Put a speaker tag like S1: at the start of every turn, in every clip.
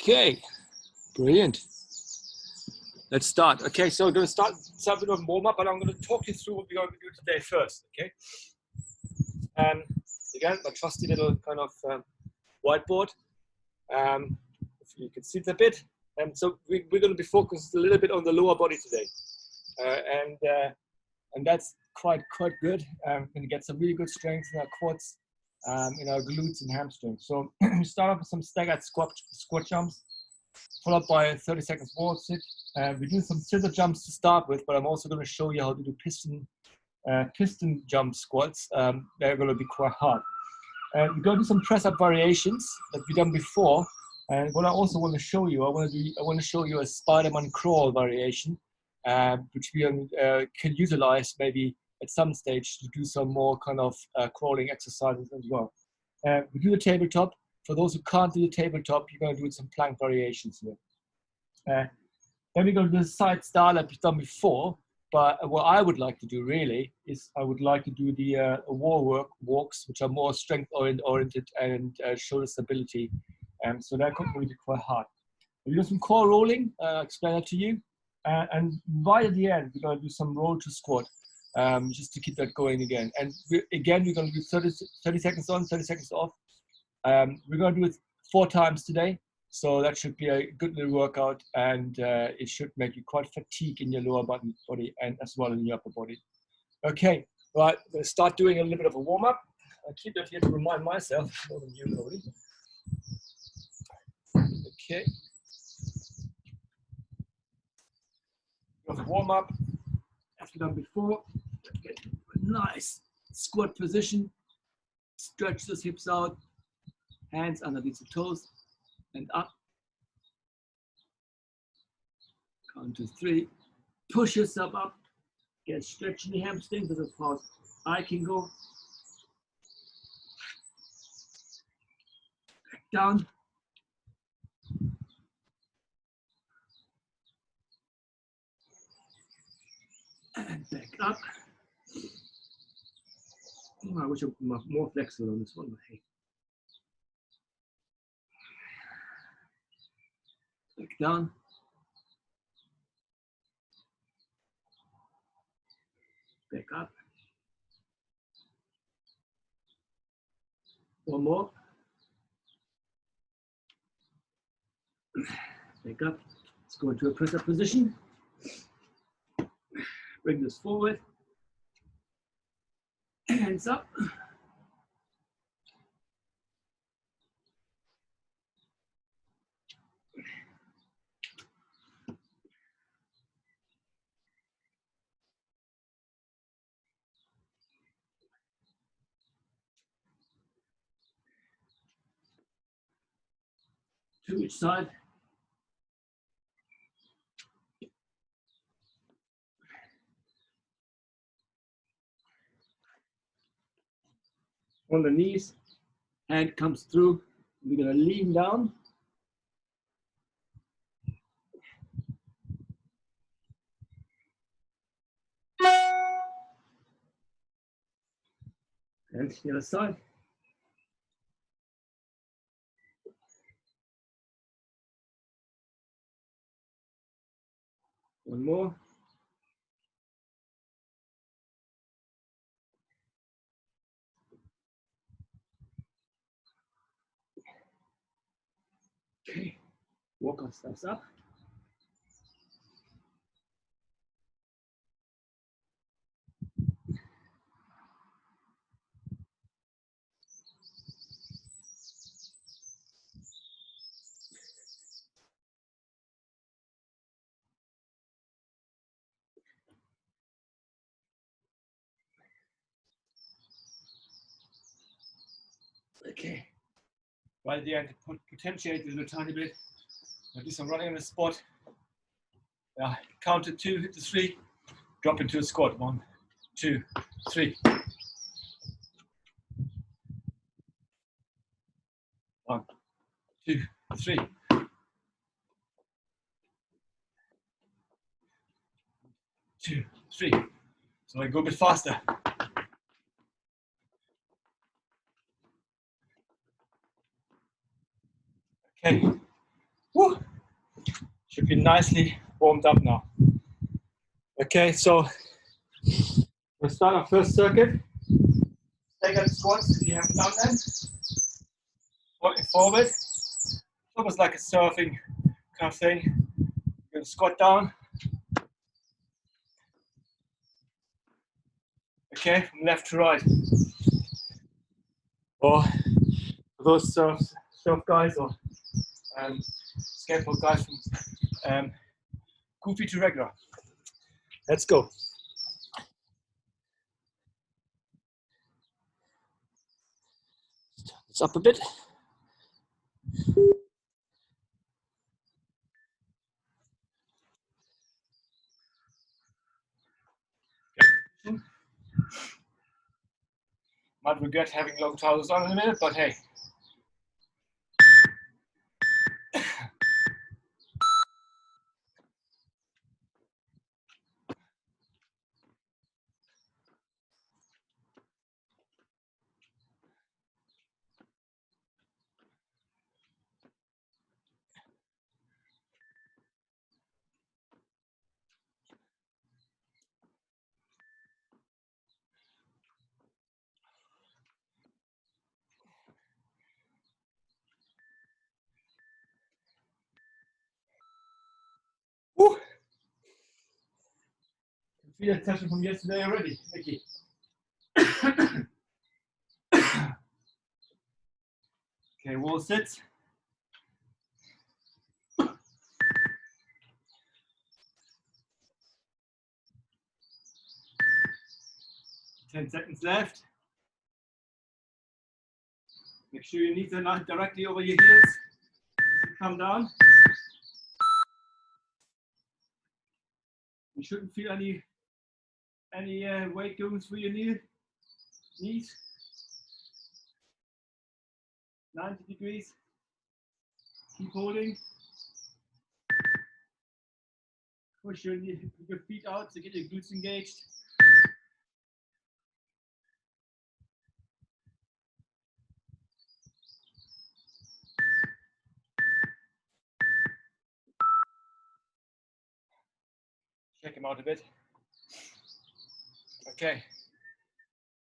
S1: Okay, brilliant. Let's start. Okay, so we're going to start with a warm-up, but I'm going to talk you through what we're going to do today first. Okay. Again, my trusty little kind of whiteboard. If you can see it a bit. So we're going to be focused a little bit on the lower body today, and that's quite good. We're going to get some really good strength in our quads, in our glutes and hamstrings. So we start off with some staggered squat jumps, followed by a 30 seconds wall sit. We do some scissor jumps to start with, but I'm also going to show you how to do piston jump squats. They're going to be quite hard. We're going to do some press up variations that we've done before. And what I also want to show you, I want to show you a Spider-Man crawl variation, which we can utilize maybe at some stage to do some more kind of crawling exercises as well. We do the tabletop. For those who can't do the tabletop, you're going to do some plank variations here. Then we're going to do the side style that we've done before. But what I would like to do really is I would like to do the wall walks, which are more strength oriented and shoulder stability. So that could really be quite hard. We do some core rolling, I'll explain that to you. And right at the end, we're going to do some roll to squat, just to keep that going again. And we're going to do 30 seconds on, 30 seconds off. We're going to do it 4 times today. So that should be a good little workout, and it should make you quite fatigued in your lower body and as well in your upper body. Okay, right, I'm going to start doing a little bit of a warm-up. I'll keep that here to remind myself, more than you probably. Okay. Warm-up, as we've done before. Get a nice squat position. Stretch those hips out, hands underneath the toes. And up. Count to 3. Push yourself up. Get stretching the hamstrings as far as I can go. Back down. And back up. Oh, I wish I was more flexible on this one, but hey. Back down. Back up. One more. Back up. Let's go into a press up position. Bring this forward. Hands up. To each side. On the knees, hand comes through. We're going to lean down. And the other side. One more. Okay, walk our steps up. Okay, right at the end, potentiate it a tiny bit. I'll do some running on the spot. Count to 2, hit to 3, drop into a squat. 1, 2, 3. 1, 2, 3. 2, 3. So I go a bit faster. Okay. be nicely warmed up now. Okay, so we'll start our first circuit. Staggered squats if you haven't done them. Walking forward. Almost like a surfing kind of thing. You're going to squat down. Okay, from left to right. Or for those surf guys or skateboard guys from goofy to regular. Let's go. It's up a bit. Might regret having long trousers on in a minute, but hey. Woo. I feel that tension from yesterday already, Nikki. Okay, wall sits. 10 seconds left. Make sure your knees are not directly over your heels. Come down. You shouldn't feel any weight going through your knees. 90 degrees. Keep holding. Push your feet out to get your glutes engaged. Check him out a bit. Okay.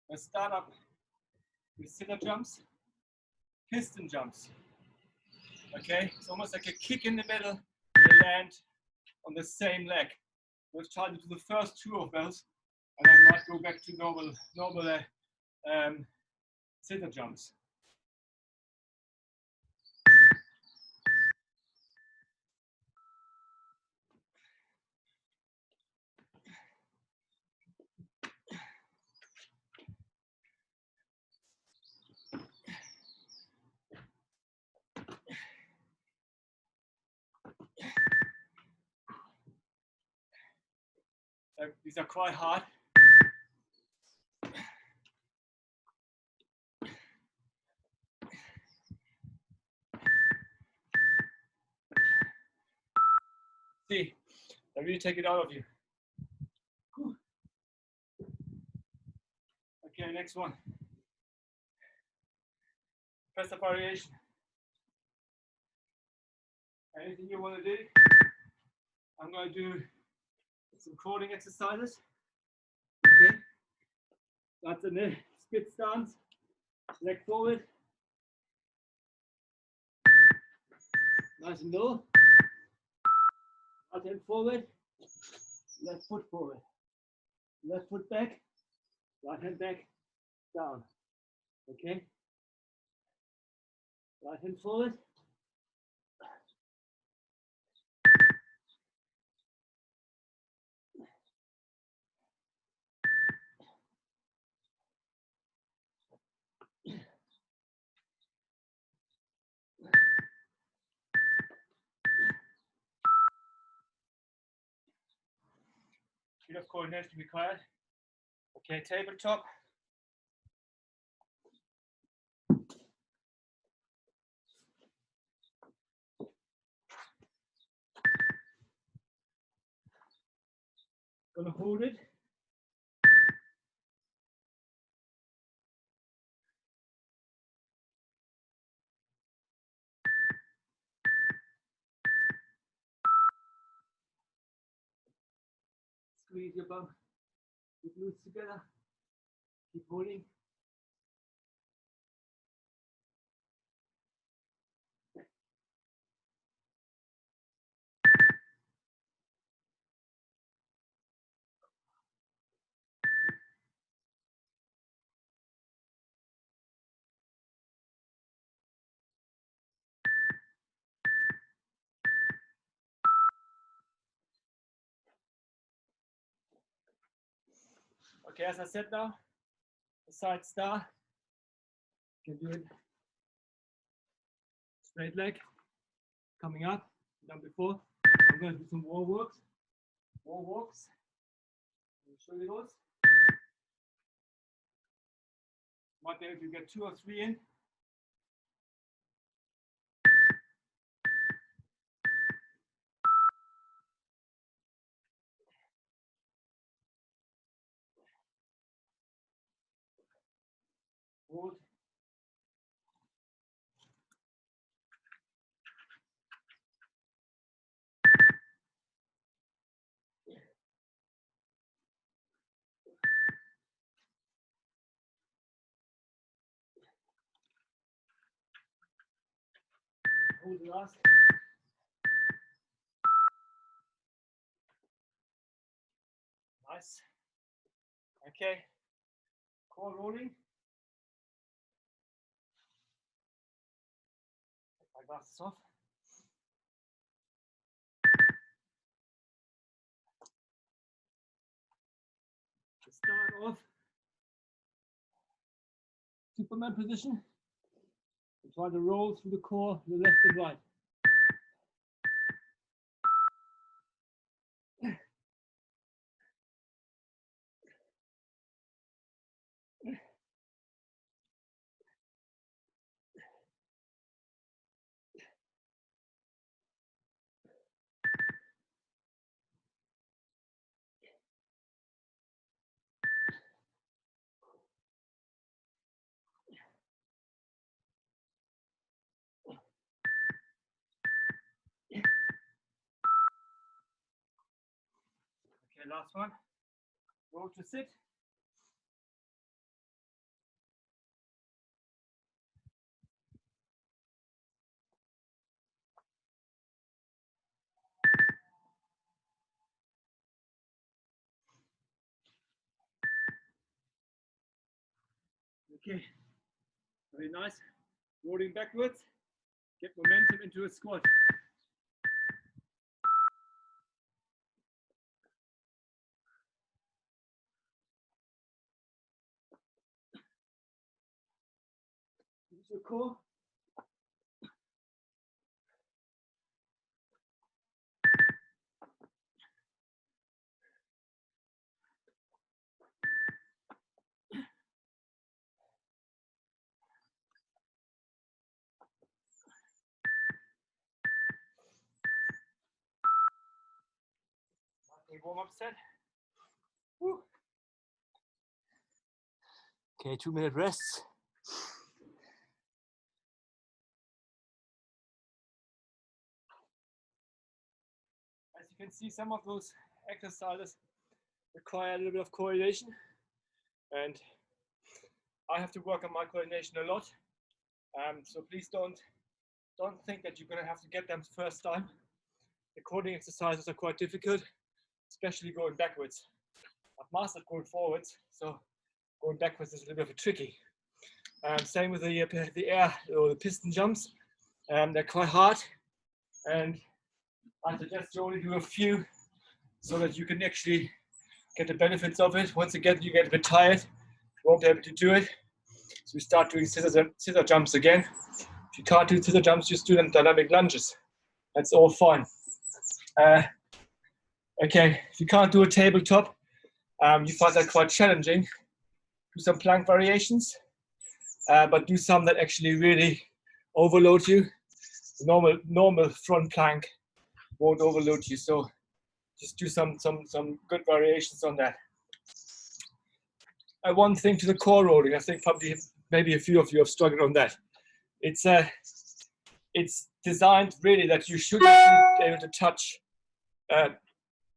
S1: Let's start up with sit-up jumps, piston jumps. Okay, it's almost like a kick in the middle. You land on the same leg. We'll try to do the first two of those, and then might go back to normal sit-up jumps. These are quite hard. See, I really take it out of you. Okay, next one. Press up variation. Anything you want to do? I'm going to do some crawling exercises. Okay. That's in the split stance. Leg forward. Nice and low. Right hand forward. Left foot forward. Left foot back. Right hand back. Down. Okay. Right hand forward. Bit of coordination required. Okay, tabletop. Gonna hold it. Squeeze your bum, your glutes together, keep holding. Okay, as I said now, the side star, you can do it straight leg, coming up, done before. I'm going to do some wall walks. I'll show you those. Might be able to get 2 or 3 in. Hold. Hold the last. Nice. Okay. Core rolling. Take my glasses off. To start off, Superman position. And try to roll through the core, the left and right. Okay, last one. Roll to sit. Okay, very nice. Rolling backwards. Get momentum into a squat. Use your core. Warm up set. Woo. Okay, 2-minute rests. As you can see, some of those exercises require a little bit of coordination, and I have to work on my coordination a lot. So please don't think that you're going to have to get them first time. The coding exercises are quite difficult, especially going backwards. I've mastered going forwards, so going backwards is a little bit tricky. Same with the air or the piston jumps. They're quite hard, and I suggest you only do a few so that you can actually get the benefits of it. Once again, you get a bit tired, you won't be able to do it. So we start doing scissor jumps again. If you can't do scissor jumps, just do them dynamic lunges. That's all fine. Okay, if you can't do a tabletop, you find that quite challenging, do some plank variations, but do some that actually really overload you. The normal front plank won't overload you, so just do some good variations on that. One thing to the core rolling, I think probably maybe a few of you have struggled on that. It's designed really that you should be able to touch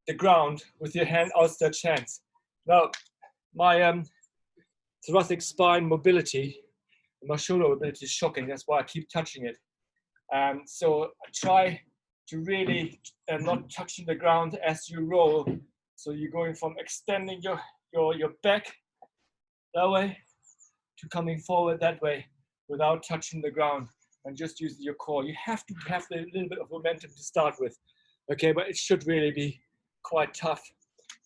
S1: the ground with your hand outstretched hands. Now, my thoracic spine mobility, my shoulder mobility is shocking. That's why I keep touching it. So I try to really not touching the ground as you roll. So you're going from extending your back that way to coming forward that way without touching the ground and just using your core. You have to have a little bit of momentum to start with, okay? But it should really be quite tough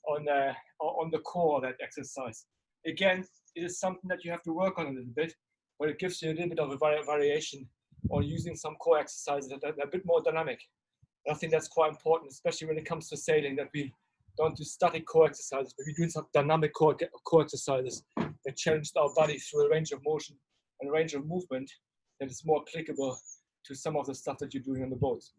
S1: on the core of that exercise. Again, it is something that you have to work on a little bit, but it gives you a little bit of a variation on using some core exercises that are a bit more dynamic. And I think that's quite important, especially when it comes to sailing, that we don't do static core exercises, but we're doing some dynamic core exercises that challenge our body through a range of motion and a range of movement that is more applicable to some of the stuff that you're doing on the boats.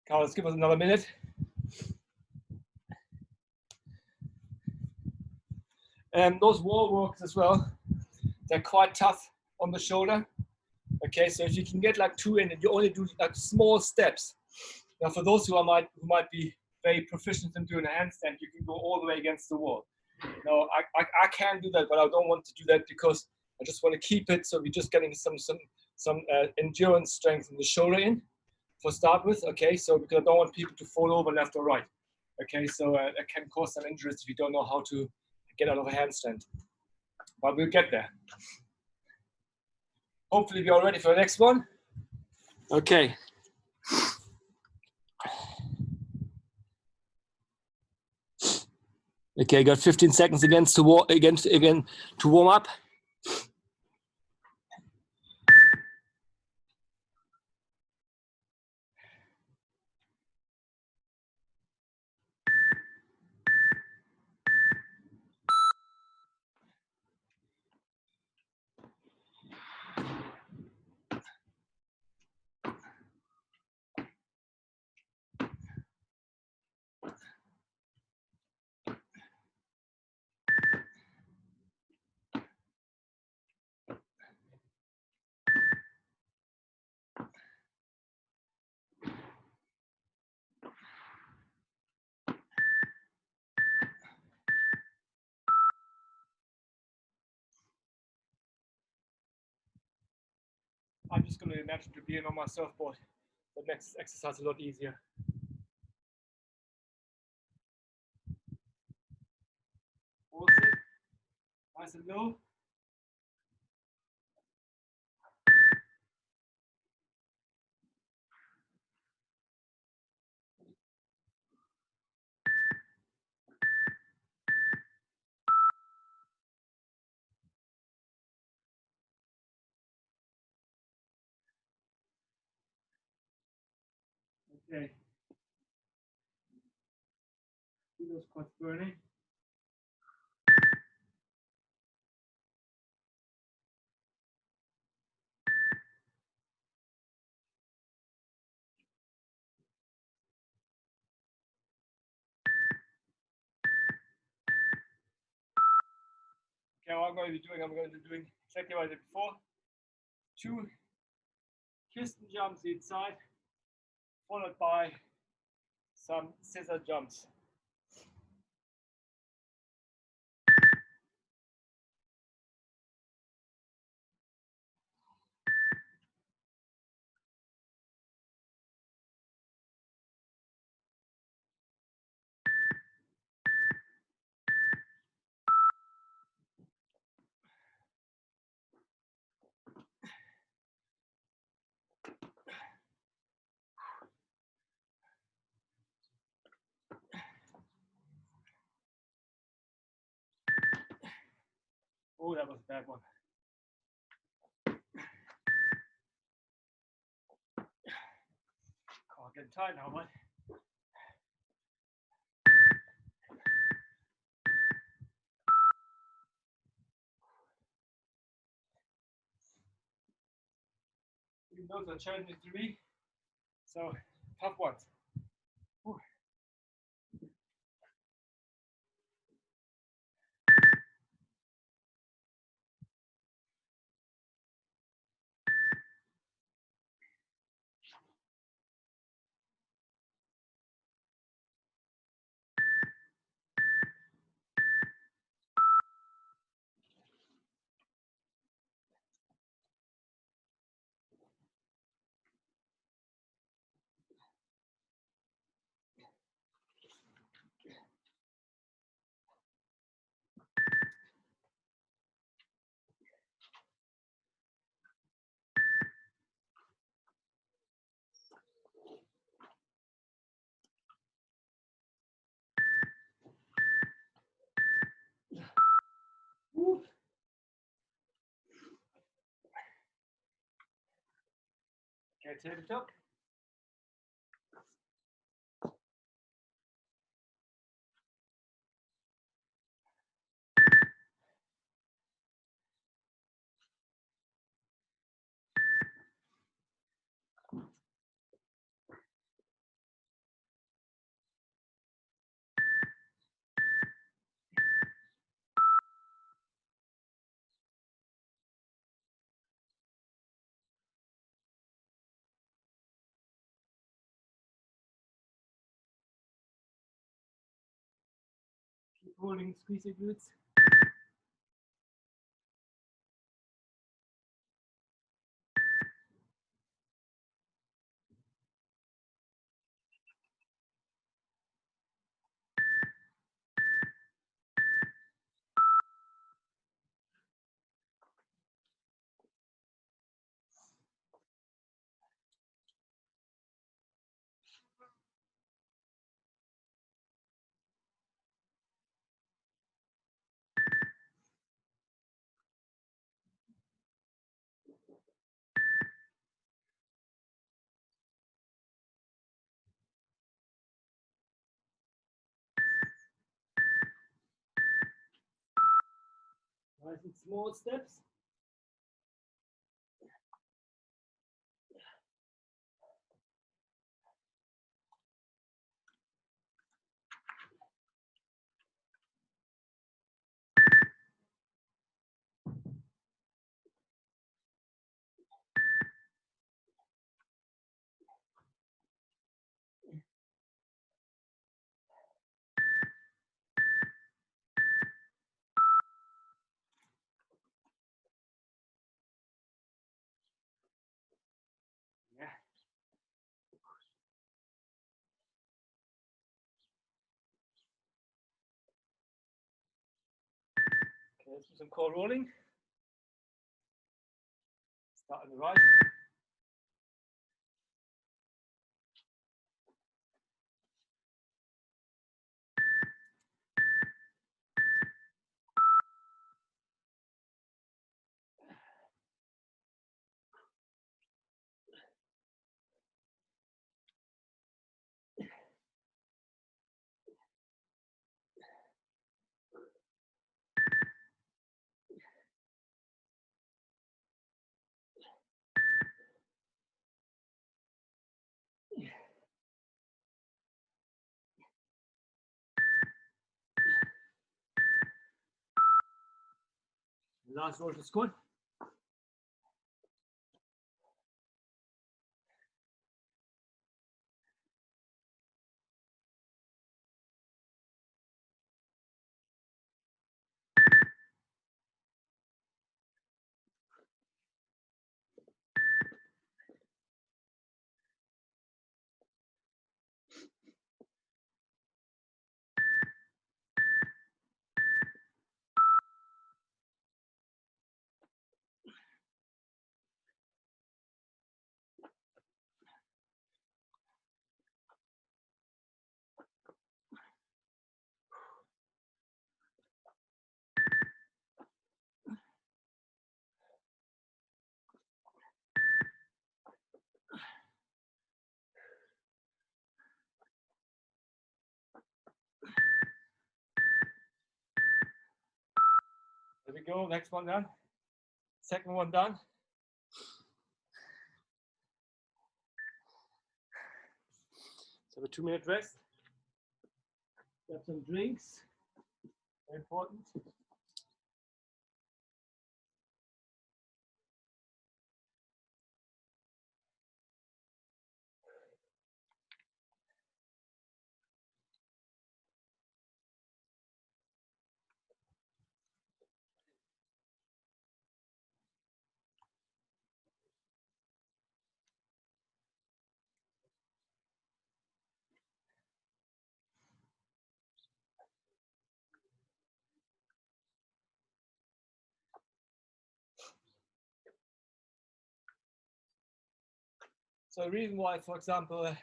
S1: Carl, let's give us another minute. And those wall walks as well, they're quite tough on the shoulder. Okay, so if you can get like 2 in and you only do like small steps. Now for those who might be very proficient in doing a handstand, you can go all the way against the wall. Now I can't do that, but I don't want to do that because I just want to keep it. So we're just getting some endurance strength in the shoulder in for start with. Okay, so because I don't want people to fall over left or right. Okay, so that can cause some injuries if you don't know how to get out of a handstand. But we'll get there. Hopefully we are ready for the next one. Okay. Okay, got 15 seconds again to warm up. I'm just going to imagine to being on my surfboard. The next exercise is a lot easier. Hold it, nice and low. Okay. See those quads burning. Okay, what I'm going to be doing, exactly what I did before. 2 piston jumps each side, followed by some scissor jumps. Oh, that was a bad one. Oh, getting tired now, bud. Those are challenging to me. So, tough ones. Whew. tabletop. Keep holding, squeeze your glutes. Nice and small steps. Yeah. Okay, let's do some core rolling. Start on the right. Last roll to squat. There we go, next one done. Second one done. So a 2-minute rest. Grab some drinks, very important. So the reason why, for example,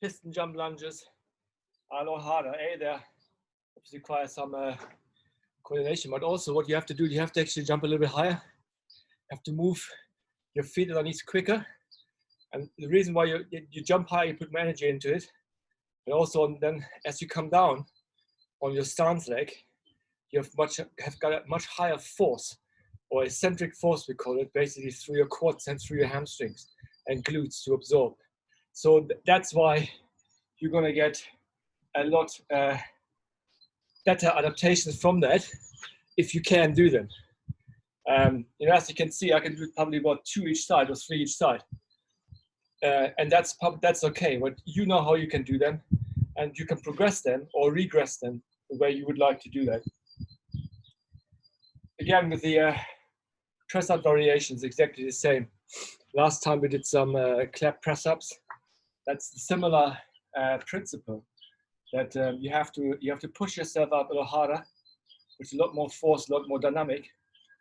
S1: piston jump lunges are a lot harder. They require some coordination, but also what you have to do, you have to actually jump a little bit higher. You have to move your feet underneath quicker. And the reason why you jump high, you put more energy into it. And also then as you come down on your stance leg, you have got a much higher force, or eccentric force we call it, basically through your quads and through your hamstrings and glutes to absorb. So that's why you're going to get a lot better adaptations from that if you can do them. You know, as you can see, I can do probably about 2 each side or 3 each side. And that's okay. But you know how you can do them, and you can progress them or regress them the way you would like to do that. Again, with the press up variations, exactly the same. Last time we did some clap press ups. That's a similar principle, that you have to push yourself up a little harder, with a lot more force, a lot more dynamic,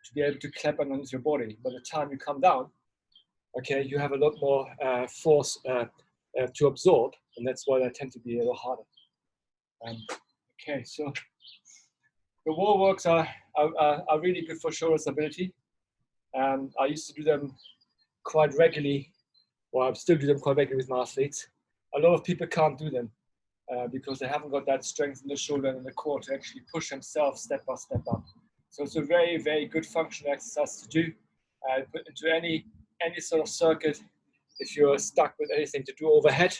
S1: to be able to clap underneath your body. By the time you come down, okay, you have a lot more force to absorb, and that's why they tend to be a little harder. Okay, so the wall works are really good for shoulder stability. I used to do them quite regularly, or I still do them quite regularly with my athletes. A lot of people can't do them because they haven't got that strength in the shoulder and in the core to actually push themselves step by step up. So it's a very, very good functional exercise to do. Put into any sort of circuit. If you're stuck with anything to do overhead,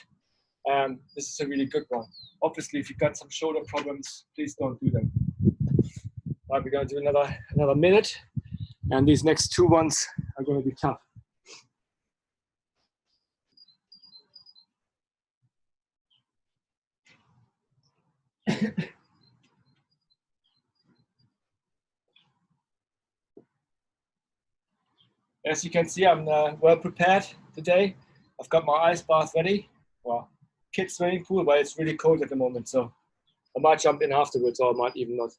S1: this is a really good one. Obviously, if you've got some shoulder problems, please don't do them. Right, we're going to do another minute, and these next 2 ones are going to be tough. As you can see, I'm well prepared today. I've got my ice bath ready. Well, kids swimming pool, but it's really cold at the moment, so I might jump in afterwards, or I might even not.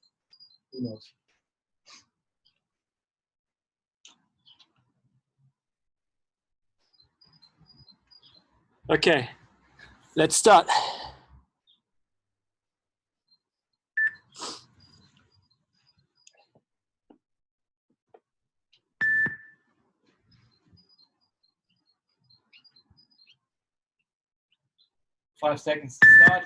S1: Who knows? Okay, let's start. Five seconds to start.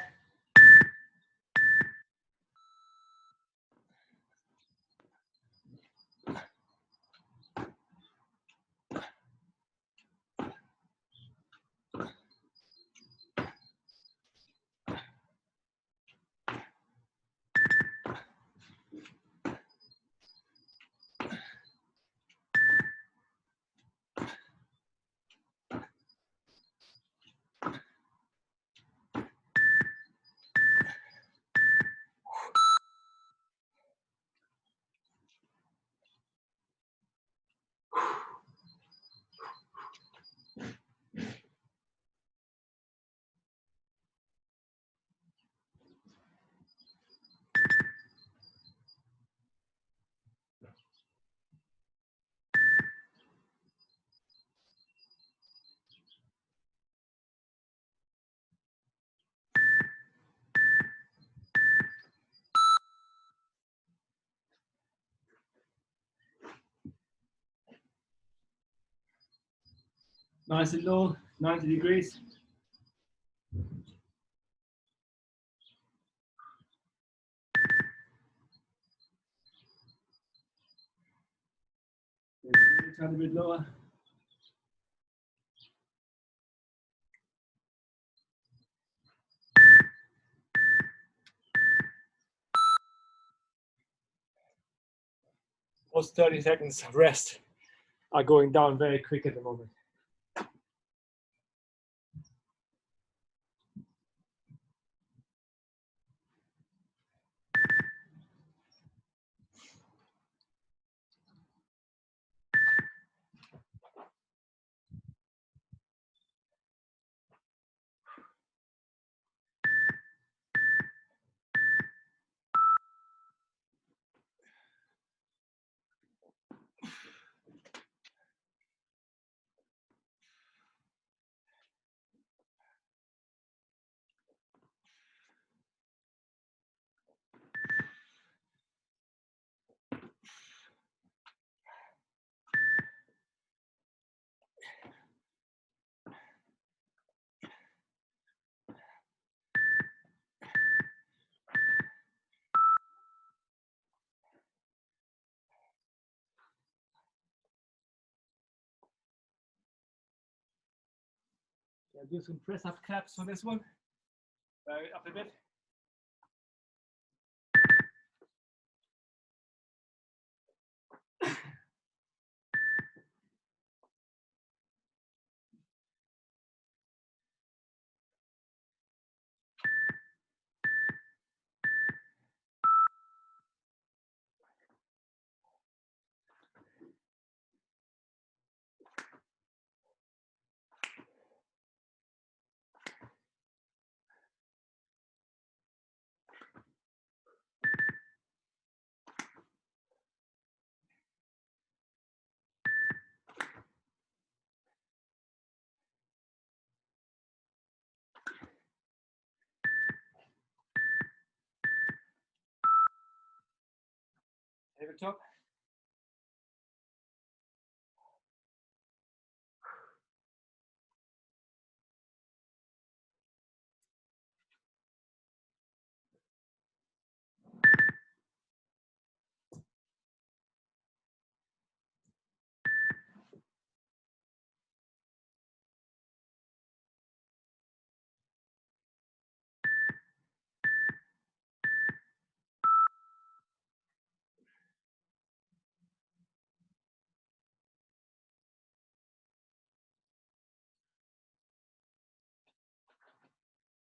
S1: Nice and low, 90 degrees. A tiny bit lower. Those 30 seconds of rest are going down very quick at the moment. Yeah, do some press up claps for this one. Up a bit. Over top.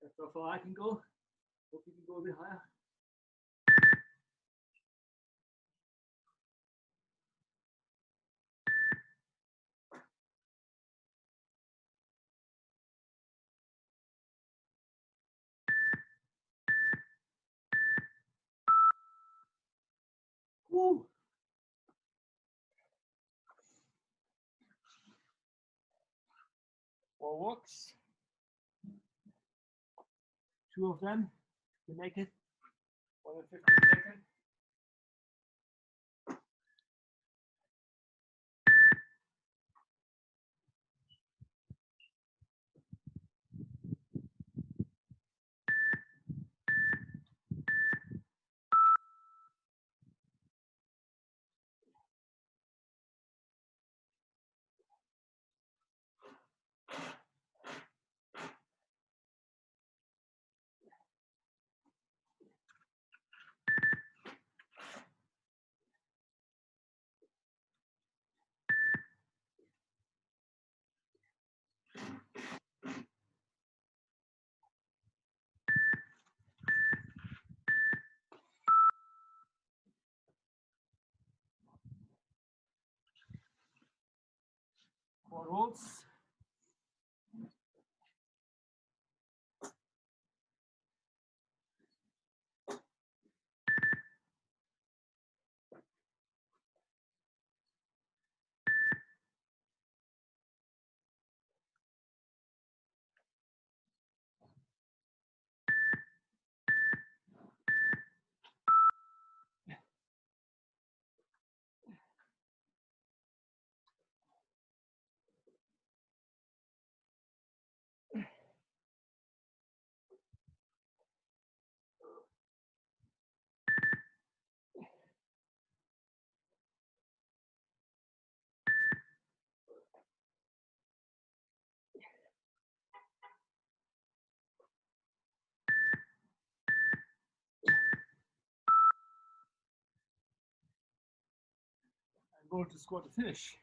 S1: That's how far I can go. Hope you can go a bit higher. Woo! 4 walks. 2 of them to make it 150 seconds. Quad holds. And go to squat to finish.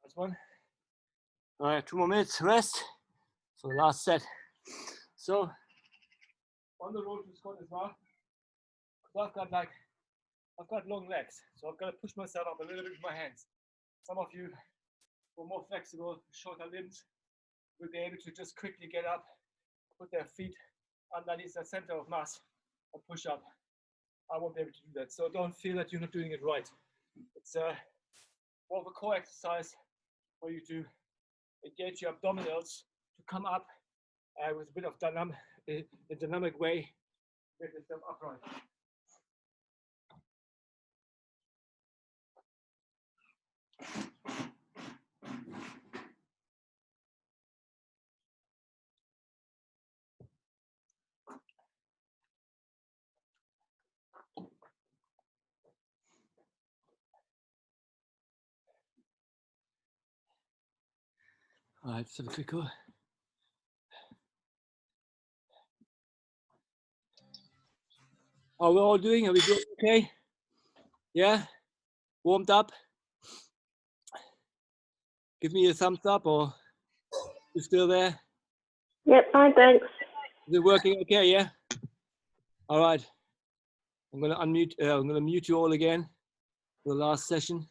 S1: Last one. All right, 2 more minutes rest for the last set. So on the road to squat as well. I've got long legs, so I've got to push myself up a little bit with my hands. Some of you who are more flexible, shorter limbs, will be able to just quickly get up, put their feet underneath the center of mass and push up. I won't be able to do that. So don't feel that you're not doing it right. It's more of a core exercise for you to engage your abdominals to come up with a bit of a dynamic way, make yourself upright. All right, let's have a quick go. How are we all doing? Are we doing okay? Yeah? Warmed up? Give me a thumbs up, or you still there?
S2: Yep, fine, thanks.
S1: Is it working okay, yeah? All right. I'm going to unmute, I'm going to mute you all again for the last session.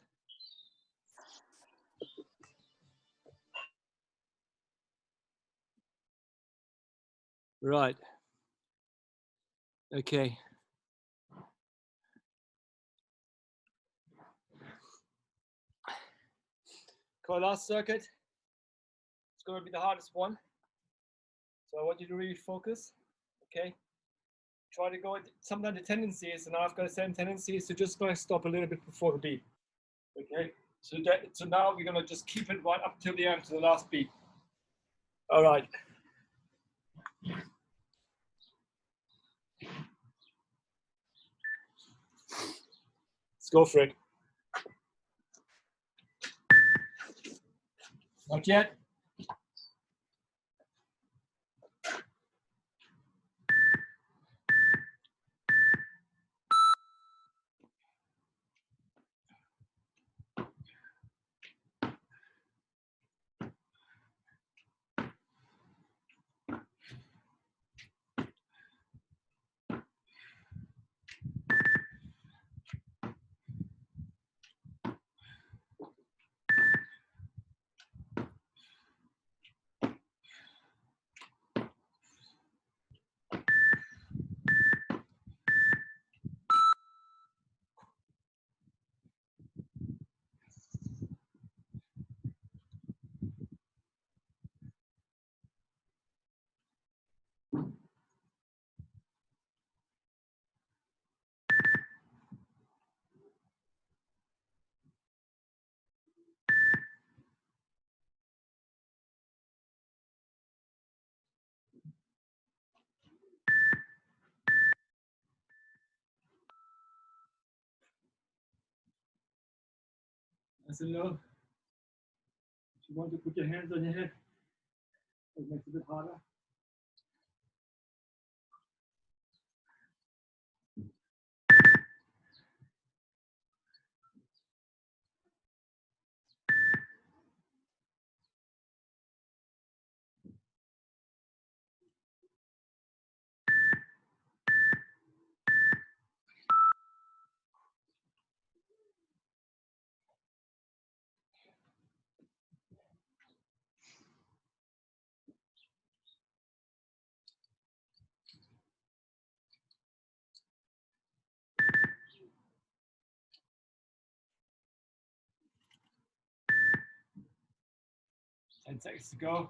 S1: Right. Okay. Core last circuit. It's going to be the hardest one. So I want you to really focus. Okay. Try to go. Sometimes the tendency is, and I've got the same tendency, is to just go and stop a little bit before the beat. Okay. So now we're going to just keep it right up till the end, to the last beat. All right. Let's go for it. Not yet. As a no. If you want to put your hands on your head, it makes it a bit harder. Ten seconds to go.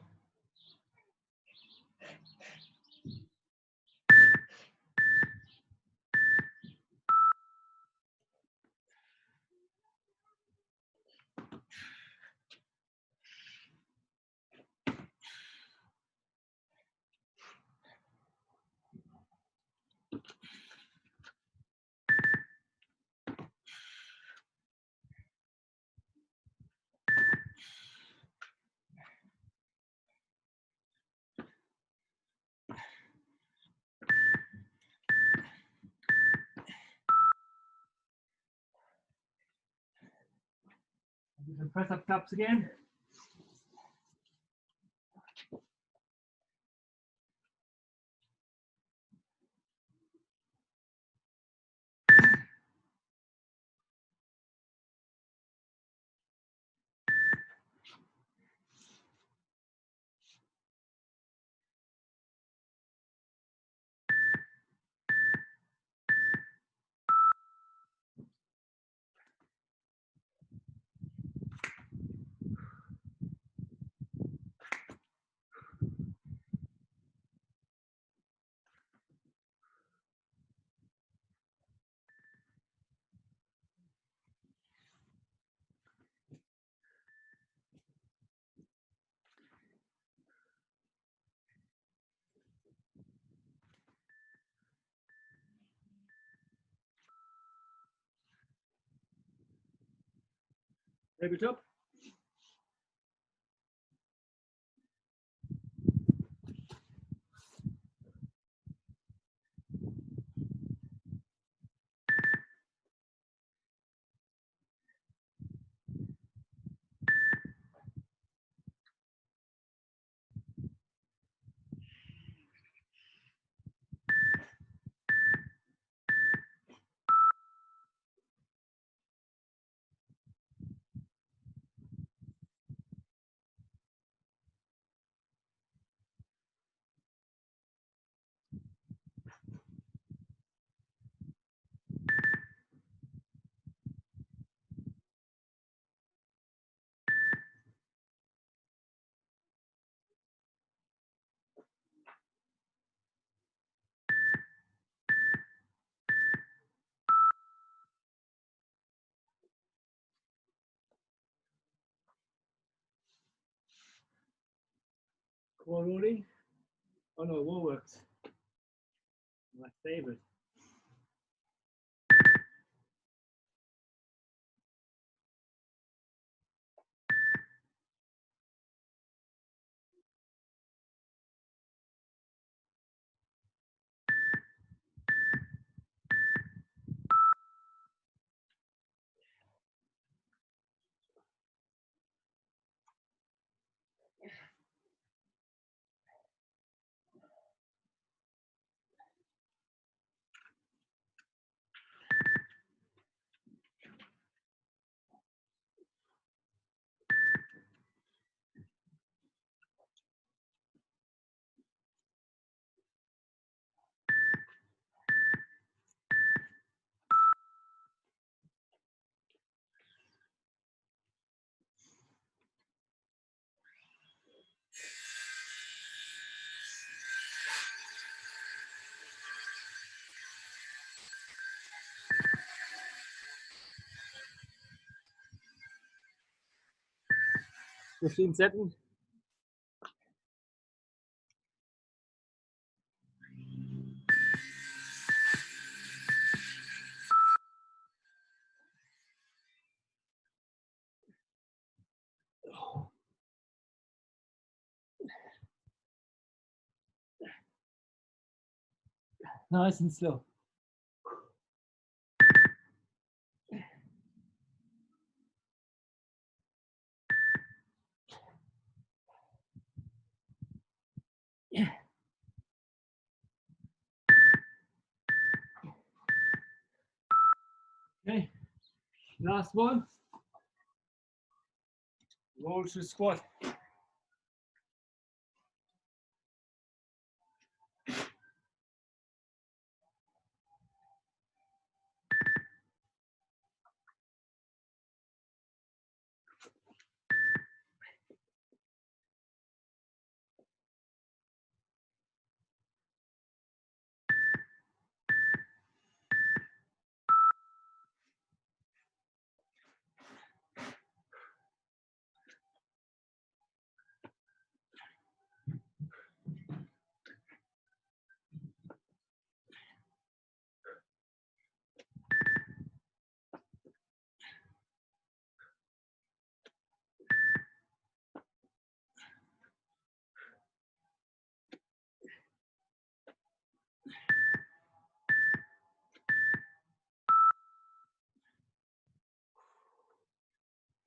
S1: Do some press up taps again. Tabletop. Core rolling. Oh no, wall works. My favorite. Machine setting. Nice and slow. Yeah. Okay, last one. Roll to squat.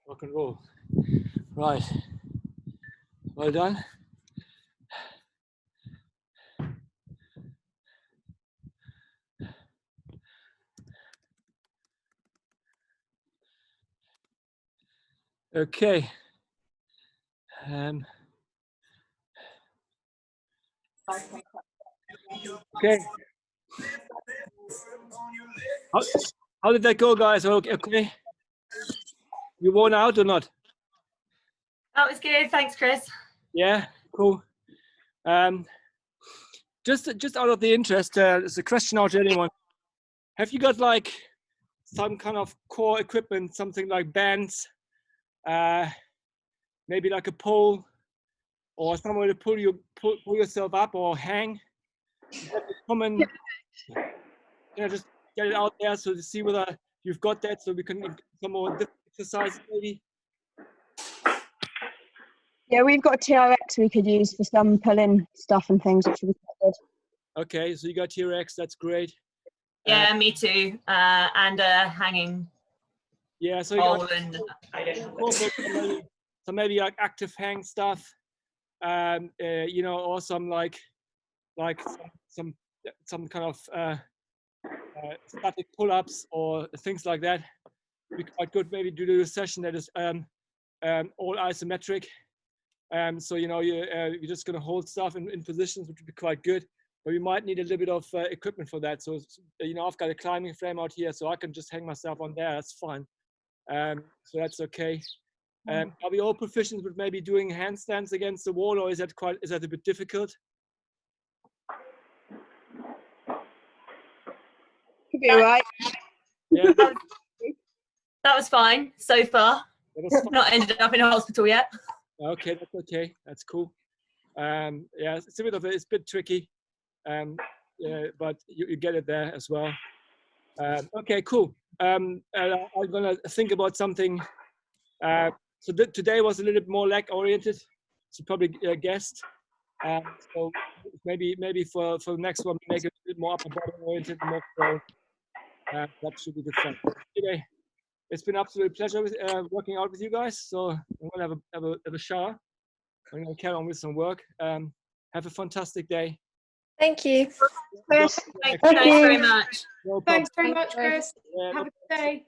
S1: Rock and roll. Right. Well done. Okay. Okay. How did that go, guys? Okay. You worn out or not?
S3: That was good. Thanks, Chris.
S1: Yeah. Cool. Just out of the interest, there's a question out to anyone. Have you got like some kind of core equipment, something like bands, maybe like a pole, or somewhere to pull yourself up or hang? Common, just get it out there so to see whether you've got that, so we can some more different exercises maybe.
S4: Yeah, we've got a TRX we could use for some pulling stuff and things, which would be quite good.
S1: Okay, so you got TRX, that's great.
S3: Yeah, me too. And hanging
S1: Yeah, so you
S3: pole
S1: got
S3: and I don't know.
S1: so maybe like active hang stuff, you know, or some like some kind of static pull-ups or things like that. Be quite good maybe to do a session that is all isometric. So you know you're just going to hold stuff in positions, which would be quite good. But we might need a little bit of equipment for that. So you know, I've got a climbing frame out here, so I can just hang myself on there. That's fine. So that's okay. Are we all proficient with maybe doing handstands against the wall, or is that a bit difficult?
S4: Could be alright.
S1: Yeah,
S3: That was fine so far.
S1: that was fine.
S3: Not ended up in a hospital yet.
S1: Okay, that's okay. That's cool. Yeah, it's a bit tricky, yeah, but you get it there as well. Okay, cool. I'm gonna think about something. So today was a little bit more leg oriented. So probably guessed. So maybe for the next one, make it a bit more upper body oriented, more flow. That should be good fun. Anyway, it's been an absolute pleasure working out with you guys. So I'm gonna have a shower. I'm gonna carry on with some work. Have a fantastic day.
S5: Thank you.
S3: Thanks
S2: Thank
S3: very
S2: you.
S3: much.
S1: No problem.
S5: Thanks very much, Chris.
S1: Yeah, no
S5: Have a good day.